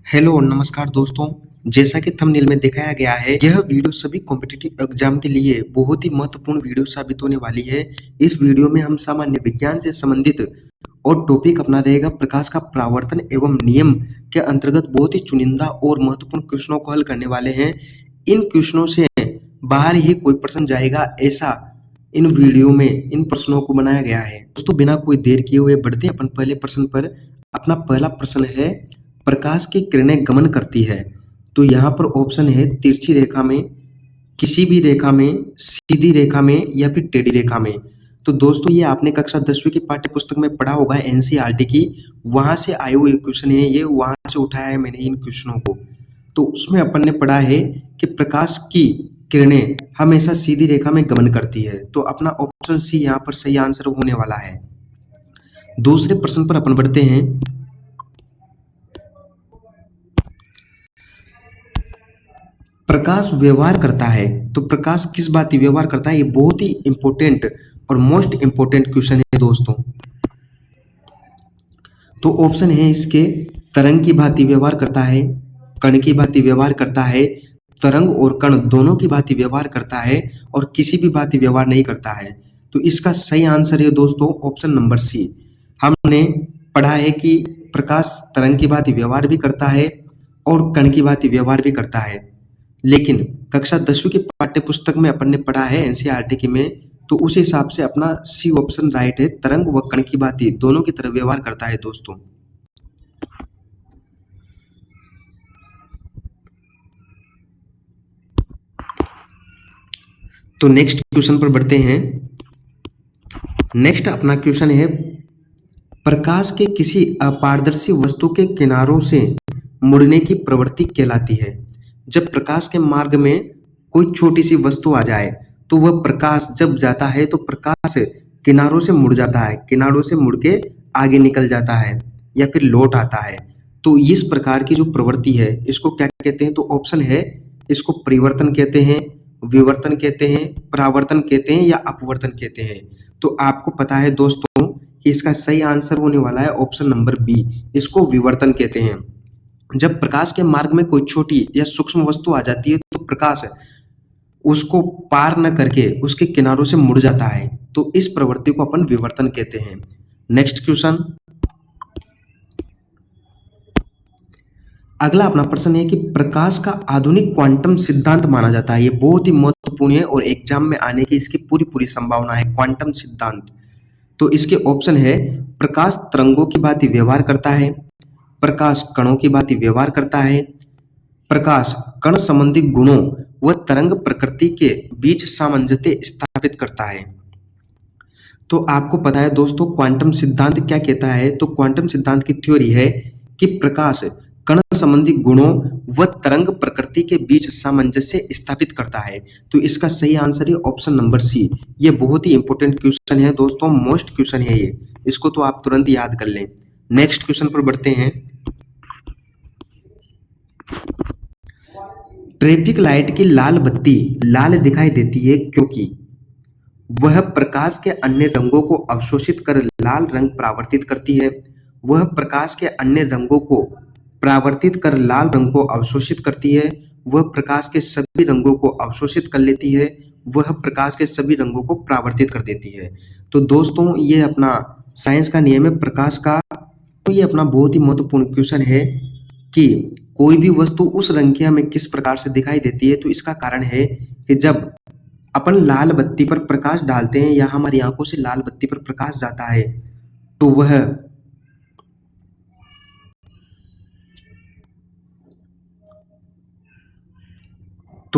Hello और नमस्कार दोस्तों। जैसा कि थंबनेल में दिखाया गया है, यह वीडियो सभी कॉम्पिटिटिव एग्जाम के लिए बहुत ही महत्वपूर्ण वीडियो साबित होने वाली है। इस वीडियो में हम सामान्य विज्ञान से संबंधित और टॉपिक अपना रहेगा प्रकाश का परावर्तन एवं नियम के अंतर्गत बहुत ही चुनिंदा और महत्वपूर्ण क्वेश्चनों को हल करने वाले हैं। इन क्वेश्चनों से बाहर ही कोई प्रश्न जाएगा, ऐसा इन वीडियो में इन प्रश्नों को बनाया गया है। दोस्तों, बिना कोई देर किए हुए बढ़ते हैं अपन पहले प्रश्न पर। अपना पहला प्रश्न है, प्रकाश की किरणें गमन करती है। तो यहाँ पर ऑप्शन है तिरछी रेखा में, किसी भी रेखा में, सीधी रेखा में या फिर टेढ़ी रेखा में। तो दोस्तों, ये आपने कक्षा 10वीं की पाठ्य पुस्तक में पढ़ा होगा, एनसीईआरटी की। वहां से आए हुए क्वेश्चन है, ये वहां से उठाया है मैंने इन क्वेश्चनों को। तो उसमें अपन ने पढ़ा है कि प्रकाश की किरणें हमेशा सीधी रेखा में गमन करती है। तो अपना ऑप्शन सी यहाँ पर सही आंसर होने वाला है। दूसरे प्रश्न पर अपन बढ़ते हैं। प्रकाश व्यवहार करता है। तो प्रकाश किस भांति व्यवहार करता है, ये बहुत ही इंपॉर्टेंट और मोस्ट इंपॉर्टेंट क्वेश्चन है दोस्तों। तो ऑप्शन है इसके, तरंग की भांति व्यवहार करता है, कण की भांति व्यवहार करता है, तरंग और कण दोनों की भांति व्यवहार करता है, और किसी भी भांति व्यवहार नहीं करता है। तो इसका सही आंसर है दोस्तों ऑप्शन नंबर सी। हमने पढ़ा है कि प्रकाश तरंग की भांति व्यवहार भी करता है और कण की भांति व्यवहार भी करता है, लेकिन कक्षा 10वीं की पाठ्य पुस्तक में अपन ने पढ़ा है एनसीईआरटी की में, तो उस हिसाब से अपना सी ऑप्शन राइट है। तरंग व कण की भांति दोनों की तरह व्यवहार करता है दोस्तों। तो नेक्स्ट क्वेश्चन पर बढ़ते हैं। नेक्स्ट अपना क्वेश्चन है, प्रकाश के किसी अपारदर्शी वस्तु के किनारों से मुड़ने की प्रवृत्ति कहलाती है। जब प्रकाश के मार्ग में कोई छोटी सी वस्तु आ जाए तो वह प्रकाश जब जाता है तो प्रकाश किनारों से मुड़ जाता है, किनारों से मुड़ के आगे निकल जाता है या फिर लौट आता है। तो इस प्रकार की जो प्रवृत्ति है इसको क्या कहते हैं? तो ऑप्शन है, इसको परिवर्तन कहते हैं, विवर्तन कहते हैं, परावर्तन कहते हैं या अपवर्तन कहते हैं। तो आपको पता है दोस्तों कि इसका सही आंसर होने वाला है ऑप्शन नंबर बी, इसको विवर्तन कहते हैं। जब प्रकाश के मार्ग में कोई छोटी या सूक्ष्म वस्तु आ जाती है तो प्रकाश उसको पार न करके उसके किनारों से मुड़ जाता है, तो इस प्रवृत्ति को अपन विवर्तन कहते हैं। नेक्स्ट क्वेश्चन, अगला अपना प्रश्न है कि प्रकाश का आधुनिक क्वांटम सिद्धांत माना जाता है। ये बहुत ही महत्वपूर्ण है और एग्जाम में आने की इसकी पूरी संभावना है, क्वांटम सिद्धांत। तो इसके ऑप्शन है, प्रकाश तरंगों की भांति व्यवहार करता है, प्रकाश कणों की भांति व्यवहार करता है, प्रकाश कण संबंधी गुणों व तरंग प्रकृति के बीच सामंजस्य स्थापित करता है। तो आपको पता है दोस्तों क्वांटम सिद्धांत क्या कहता है? तो क्वांटम सिद्धांत की थ्योरी है कि प्रकाश कण संबंधी गुणों व तरंग प्रकृति के बीच सामंजस्य स्थापित करता है। तो इसका सही आंसर है ऑप्शन नंबर सी। ये बहुत ही इंपॉर्टेंट क्वेश्चन है दोस्तों, मोस्ट क्वेश्चन है ये, इसको तो आप तुरंत याद कर लें। नेक्स्ट क्वेश्चन पर बढ़ते हैं। ट्रैफिक लाइट की लाल बत्ती लाल दिखाई देती है क्योंकि वह प्रकाश के अन्य रंगों को अवशोषित कर लाल रंग परावर्तित करती है, वह प्रकाश के अन्य रंगों को परावर्तित कर लाल रंग को अवशोषित करती है, वह प्रकाश के सभी रंगों को अवशोषित कर लेती है, वह प्रकाश के सभी रंगों को परावर्तित कर देती है। तो दोस्तों, ये अपना साइंस का नियम है प्रकाश का। तो ये अपना बहुत ही महत्वपूर्ण क्वेश्चन है कि कोई भी वस्तु उस रंग की हमें किस प्रकार से दिखाई देती है। तो इसका कारण है कि जब अपन लाल बत्ती पर प्रकाश डालते हैं या हमारी आंखों से लाल बत्ती पर प्रकाश जाता है तो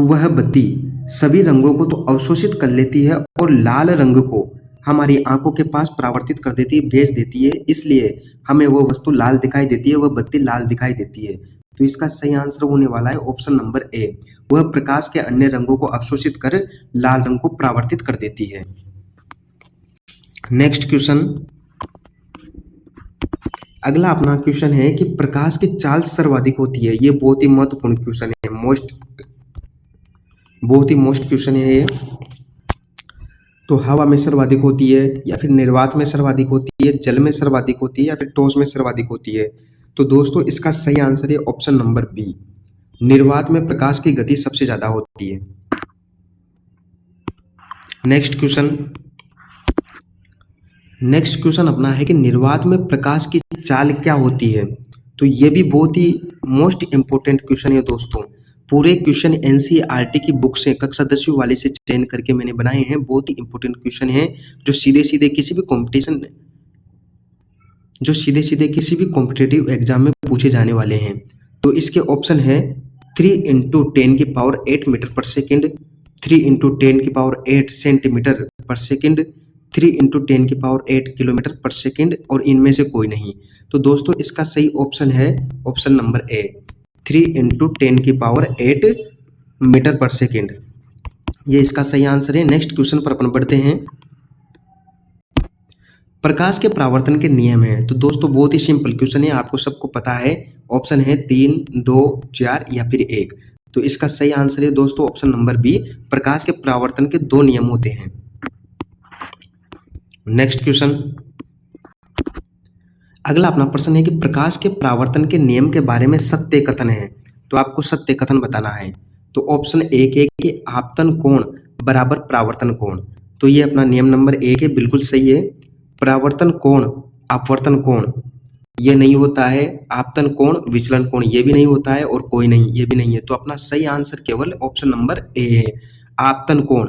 वह बत्ती सभी रंगों को तो अवशोषित कर लेती है और लाल रंग को हमारी आंखों के पास परावर्तित कर देती है, भेज देती है। इसलिए हमें वो वस्तु लाल दिखाई देती है, वह बत्ती लाल दिखाई देती है। तो इसका सही आंसर होने वाला है ऑप्शन नंबर ए, वह प्रकाश के अन्य रंगों को अवशोषित कर लाल रंग को परावर्तित कर देती है। नेक्स्ट क्वेश्चन, अगला अपना क्वेश्चन है कि प्रकाश की चाल सर्वाधिक होती है। ये बहुत ही महत्वपूर्ण क्वेश्चन है, बहुत ही मोस्ट क्वेश्चन है ये। तो हवा में सर्वाधिक होती है या फिर निर्वात में सर्वाधिक होती है, जल में सर्वाधिक होती है या फिर ठोस में सर्वाधिक होती है। तो दोस्तों इसका सही आंसर है ऑप्शन नंबर बी, निर्वात में प्रकाश की गति सबसे ज्यादा होती है। नेक्स्ट क्वेश्चन अपना है कि निर्वात में प्रकाश की चाल क्या होती है। तो ये भी बहुत ही मोस्ट इंपोर्टेंट क्वेश्चन है दोस्तों। पूरे क्वेश्चन एनसीईआरटी की बुक से कक्षा 10वीं वाले से चयन करके मैंने बनाए हैं। बहुत ही इंपोर्टेंट क्वेश्चन है जो सीधे सीधे किसी भी कॉम्पिटिटिव एग्जाम में पूछे जाने वाले हैं। तो इसके ऑप्शन है 3 × 10⁸ मीटर पर सेकेंड, 3 × 10⁸ सेंटीमीटर पर सेकेंड, 3 × 10⁸ किलोमीटर पर सेकेंड और इनमें से कोई नहीं। तो दोस्तों इसका सही ऑप्शन है ऑप्शन नंबर ए, 3 × 10⁸ मीटर पर सेकेंड। ये इसका सही आंसर है। नेक्स्ट क्वेश्चन पर अपन बढ़ते हैं। प्रकाश के परावर्तन के नियम है। तो दोस्तों बहुत ही सिंपल क्वेश्चन है, आपको सबको पता है। ऑप्शन है 3, 2, 4 या फिर 1। तो इसका सही आंसर है दोस्तों ऑप्शन नंबर बी, प्रकाश के परावर्तन के 2 नियम होते हैं। नेक्स्ट क्वेश्चन, अगला अपना प्रश्न है कि प्रकाश के परावर्तन के नियम के बारे में सत्य कथन है। तो आपको सत्य कथन बताना है। तो ऑप्शन 1 है कि आपतन कोण बराबर परावर्तन कोण। तो ये अपना नियम नंबर 1 है, बिल्कुल सही है। परावर्तन कोण अपवर्तन कोण ये नहीं होता है, आपतन कोण विचलन कोण ये भी नहीं होता है, और कोई नहीं ये भी नहीं है। तो अपना सही आंसर केवल ऑप्शन नंबर ए है, आपतन कोण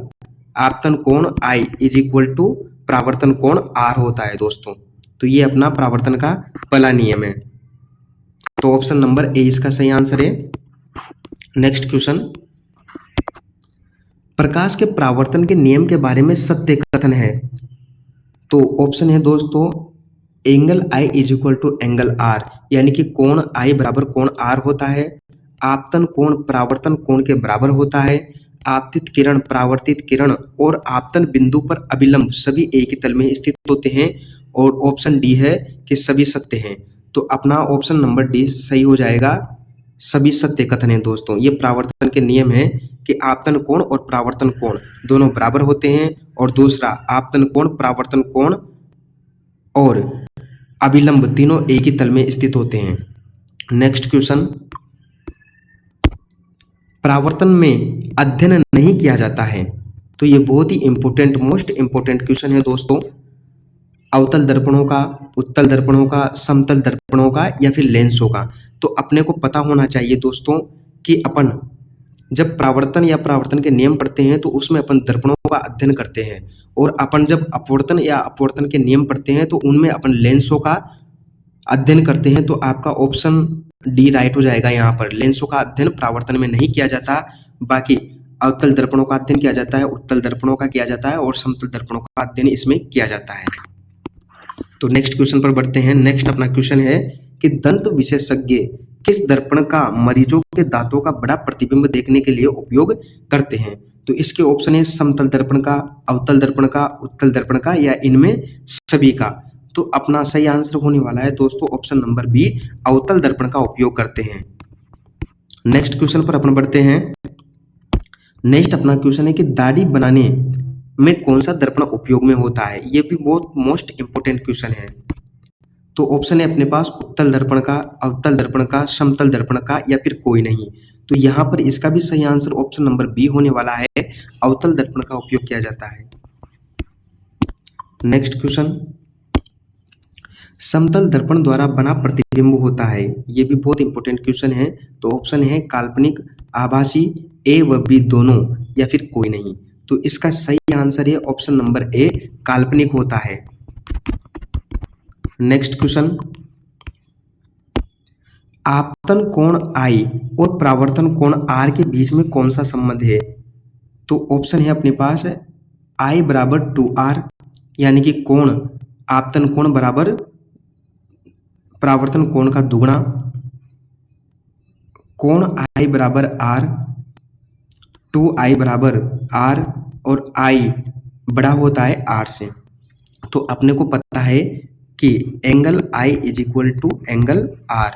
I = परावर्तन कोण R होता है दोस्तों। तो ये अपना परावर्तन का पहला नियम है। तो ऑप्शन नंबर ए इसका सही आंसर है। नेक्स्ट क्वेश्चन, प्रकाश के परावर्तन के नियम के बारे में सत्य कथन है। तो ऑप्शन है दोस्तों एंगल I = एंगल R, यानी कि कोण I बराबर कोण R होता है। आपतन कोण परावर्तन कोण के बराबर होता है। आपतित किरण परावर्तित किरण और आपतन बिंदु पर अभिलंब सभी एक ही तल में स्थित होते हैं। और ऑप्शन डी है कि सभी सत्य हैं। तो अपना ऑप्शन नंबर डी सही हो जाएगा, सभी सत्य कथन है दोस्तों। ये परावर्तन के नियम है कि आपतन कोण और परावर्तन कोण दोनों बराबर होते हैं। और दूसरा, आपतन कोण परावर्तन कोण और अभिलंब तीनों एक ही तल में स्थित होते हैं। नेक्स्ट क्वेश्चन, परावर्तन में अध्ययन नहीं किया जाता है। तो ये बहुत ही इंपोर्टेंट मोस्ट इंपोर्टेंट क्वेश्चन है दोस्तों। अवतल दर्पणों का, उत्तल दर्पणों का, समतल दर्पणों का या फिर लेंसों का। तो अपने को पता होना चाहिए दोस्तों कि अपन जब परावर्तन के नियम पढ़ते हैं तो उसमें अपन दर्पणों का अध्ययन करते हैं, और अपन जब अपवर्तन के नियम पढ़ते हैं तो उनमें अपन लेंसों का अध्ययन करते हैं। तो आपका ऑप्शन डी राइट हो जाएगा। यहाँ पर लेंसों का अध्ययन परावर्तन में नहीं किया जाता, बाकी अवतल दर्पणों का अध्ययन किया जाता है, उत्तल दर्पणों का किया जाता है और समतल दर्पणों का अध्ययन इसमें किया जाता है। तो नेक्स्ट क्वेश्चन पर बढ़ते हैं। नेक्स्ट अपना क्वेश्चन है कि दंत विशेषज्ञ किस दर्पण का मरीजों के दांतों का बड़ा प्रतिबिंब देखने के लिए उपयोग करते हैं। तो इसके ऑप्शन है समतल दर्पण का, अवतल दर्पण का, उत्तल दर्पण का या इनमें सभी का। तो अपना सही आंसर होने वाला है दोस्तों ऑप्शन नंबर बी, अवतल दर्पण का उपयोग करते हैं। नेक्स्ट क्वेश्चन पर अपन बढ़ते हैं। नेक्स्ट अपना क्वेश्चन है कि दाढ़ी बनाने में कौन सा दर्पण उपयोग में होता है। ये भी बहुत मोस्ट इंपोर्टेंट क्वेश्चन है। तो ऑप्शन है अपने पास उत्तल दर्पण का, अवतल दर्पण का, समतल दर्पण का या फिर कोई नहीं। तो यहाँ पर इसका भी सही आंसर ऑप्शन नंबर बी होने वाला है, अवतल दर्पण का उपयोग किया जाता है। नेक्स्ट क्वेश्चन, समतल दर्पण द्वारा बना प्रतिबिंब होता है। ये भी बहुत इंपॉर्टेंट क्वेश्चन है। तो ऑप्शन है काल्पनिक, आभासी, ए व बी दोनों या फिर कोई नहीं। तो इसका सही आंसर है ऑप्शन नंबर ए, काल्पनिक होता है। नेक्स्ट क्वेश्चन, आपतन कोण I और परावर्तन कोण R के बीच में कौन सा संबंध है। तो ऑप्शन है अपने पास I = 2R, यानी कि कोण आपतन कोण बराबर परावर्तन कोण का दुगुना, कोण I = R, 2I = R और I बड़ा होता है R से। तो अपने को पता है कि एंगल I = एंगल R।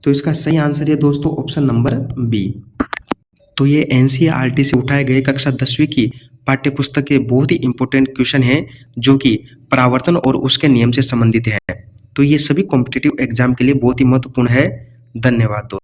तो इसका सही आंसर है दोस्तों ऑप्शन नंबर बी। तो ये एनसीईआरटी से उठाए गए कक्षा 10वीं की पाठ्य पुस्तक के बहुत ही इंपॉर्टेंट क्वेश्चन है जो कि परावर्तन और उसके नियम से संबंधित है। तो ये सभी कॉम्पिटिटिव एग्जाम के लिए बहुत ही महत्वपूर्ण है। धन्यवाद दोस्तों।